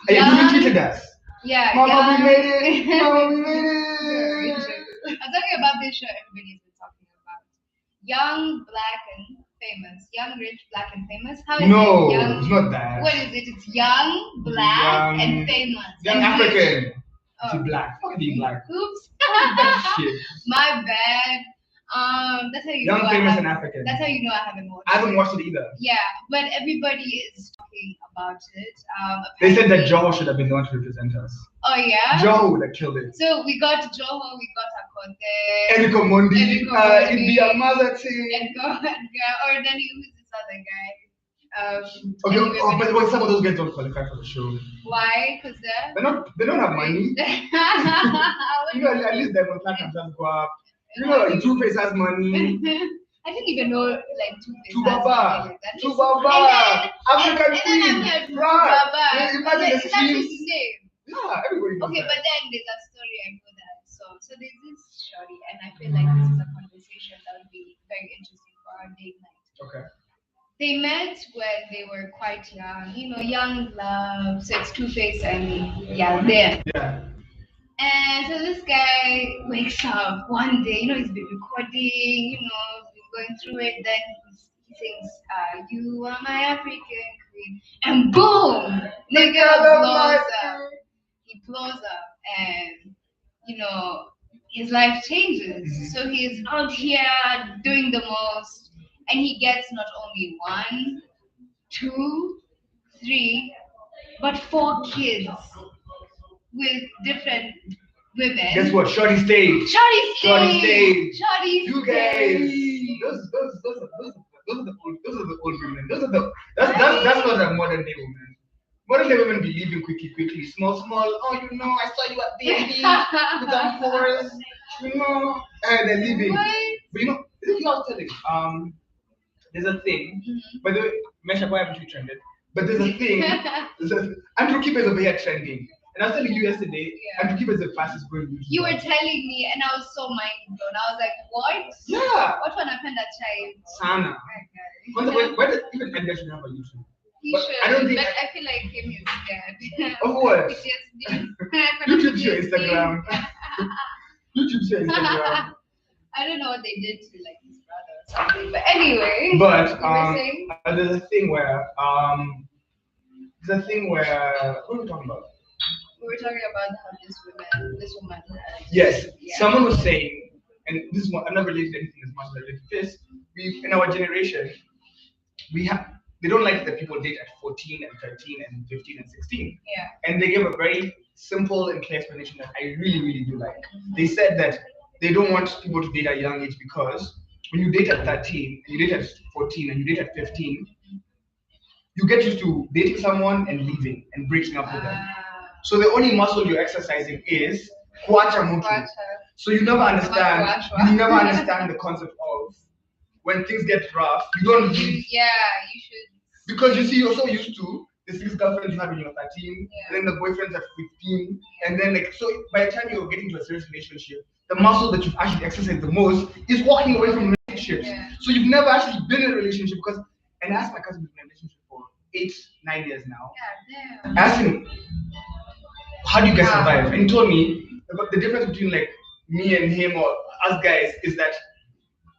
Hey, Young- you tweeted us. Yeah. Mama, we young- made it. Mama, we made it. I'm talking about this show everybody's been talking about. Young, black, and famous. Young, rich, black, and famous. How is No, it? Young, it's not that. What is it? It's young, black, Young- and famous. Young and rich. African. Oh. To black. Fuck the black. Oops. That shit. My bad. That's how you Young, know famous, I and haven't, African. That's how you know I haven't watched. I haven't it. watched it either. Yeah, but everybody is talking about it. They said that apparently- Joho should have been the one to represent us. Oh yeah. Joho would have killed it. So we got Joho, we got Akonte, Enrico Mondi, Enrico Mondi. it'd be a mother thing. Edgar, or then who's this other guy? Okay, anyway, but some of those guys don't qualify for the show. why? Because They don't have money. You know, at least Diamond Platinum just go up. You know, Two Face has money. I didn't even know like Two-Face has Tubaba, something like that. Tubaba, African and then Queen, I'm here, right? Tubaba. Imagine the Is that his streams. name? Yeah, everybody knows Okay, that. but then there's a story I know that. So there's this shorty, and I feel like this is a conversation that would be they met when they were quite young, young love. So it's Two Face and yeah, them. Yeah. And so this guy wakes up one day, he's been recording, been going through it. Then he sings, "You are my African queen," and boom, nigga blows up. He blows up, and you know his life changes. So he's out here doing the most, and he gets not only one, two, three, but four kids with different women. Guess what? Shorty stage. Shorty Shorty stage. stage. Shorty You guys. stage. Those are the old women. Those are the that's not a modern day woman. Modern day women be leaving quickly. Small. Oh, I saw you at B&B with them whores. And they're leaving. What? But this is what I was telling. There's a thing. By the way, Mesha, why haven't you trended? But there's a thing. Andrew Keeper is over here trending. And I was telling you yesterday, Andrew Keeper is the fastest growing YouTuber. You were telling me, and I was so mind blown. I was like, what? Yeah. What one happened that child? Sana. Okay. Why does even Edgar should have a YouTube? He But should, I don't think but I feel like him is scared. Of what? PTSD. YouTube your Instagram. YouTube your Instagram. I don't know what they did to like his brother or something. But anyway. But you were saying? there's a thing where what are we talking about? We were talking about how this woman. Yes, Yeah. someone was saying, and this is what I've never related anything as much as I did this. We in our generation, they don't like that people date at 14 and 13 and 15 and 16. Yeah. And they gave a very simple and clear explanation that I really, really do like. They said that they don't want people to date at a young age because when you date at 13 and you date at 14 and you date at 15, you get used to dating someone and leaving and breaking up with them. So the only muscle you're exercising is kuacha mtu. So you never understand. You never understand the concept of when things get rough. You don't leave. Yeah, you should. Because you're so used to the 6 girlfriends you had when you were 13, and then the boyfriends at 15, and then so by the time you're getting to a serious relationship, the muscle that you've actually exercised the most is walking away from relationships. Yeah. So you've never actually been in a relationship and I asked my cousin who's been in a relationship for 8-9 years now. Yeah, damn. I asked him, how do you guys survive? And he told me about the difference between like me and him or us guys is that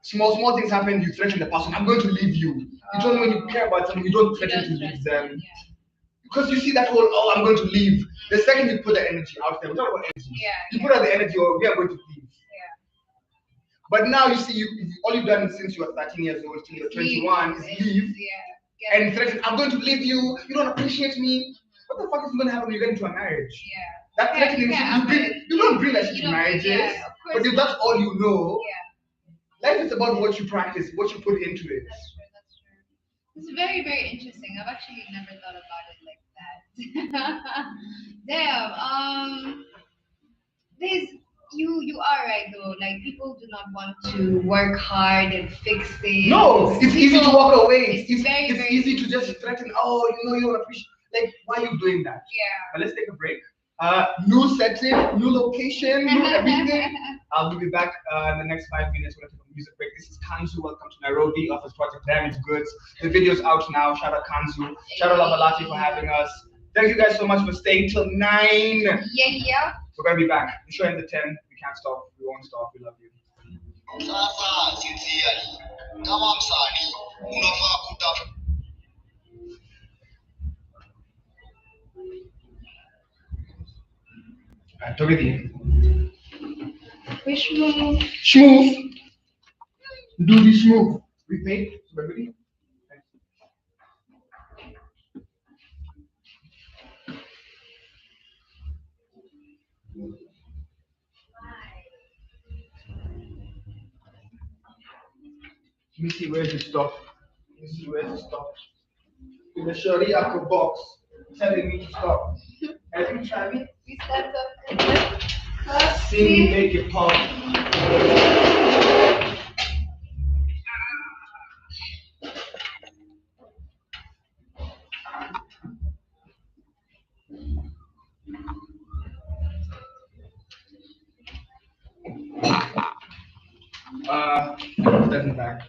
small things happen, you threaten the person, I'm going to leave you. You told me when you care about someone, you don't threaten to leave them. Yeah. Because you see that whole, oh, I'm going to leave. The second you put the energy out there, we talk about energy. You put out the energy, or we are going to leave. Yeah. But now you see, all you've done since you were 13 years old till you're 21 is leave and threaten, I'm going to leave you, you don't appreciate me. What the fuck is going to happen when you get into a marriage? Yeah. That threatening, you don't bring that shit to marriages. But if that's all you know, life is about what you practice, what you put into it. That's true. It's very, very interesting. I've actually never thought about it like that. Damn. There's you are right though. Like people do not want to work hard and fix things. No, it's easy to walk away. It's very easy to just threaten. Oh, you don't appreciate. Like, why are you doing that? Yeah. But let's take a break. New setting, new location, new everything. We'll be back in the next 5 minutes. We're gonna take a music break. This is Kanzu. Welcome to Nairobi, Office Project Damaged Goods. The video's out now. Shout out Kanzu. Shout out Lavalati for having us. Thank you guys so much for staying till 9. Yeah. We're gonna be back. The show ends at 10. We can't stop. We won't stop. We love you. Sasa sincerely, kama msanii unafaa kutafuta Talk with you. Which move? Smooth. Do the smooth. We pay. Everybody. Let me see where's the stop. In the Sharia box telling me to stop. Have you tried it? We start up. See me make it pop. Put that in the back.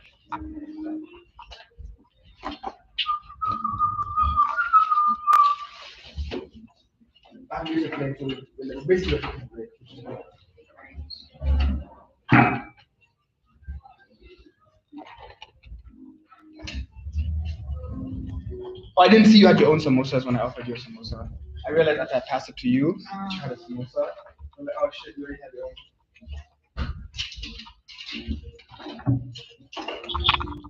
into basically a cooking break. Oh, I didn't see you had your own samosas when I offered you a samosa. I realized after I passed it to you, you had a samosa. I'm like, oh shit, you already had your own.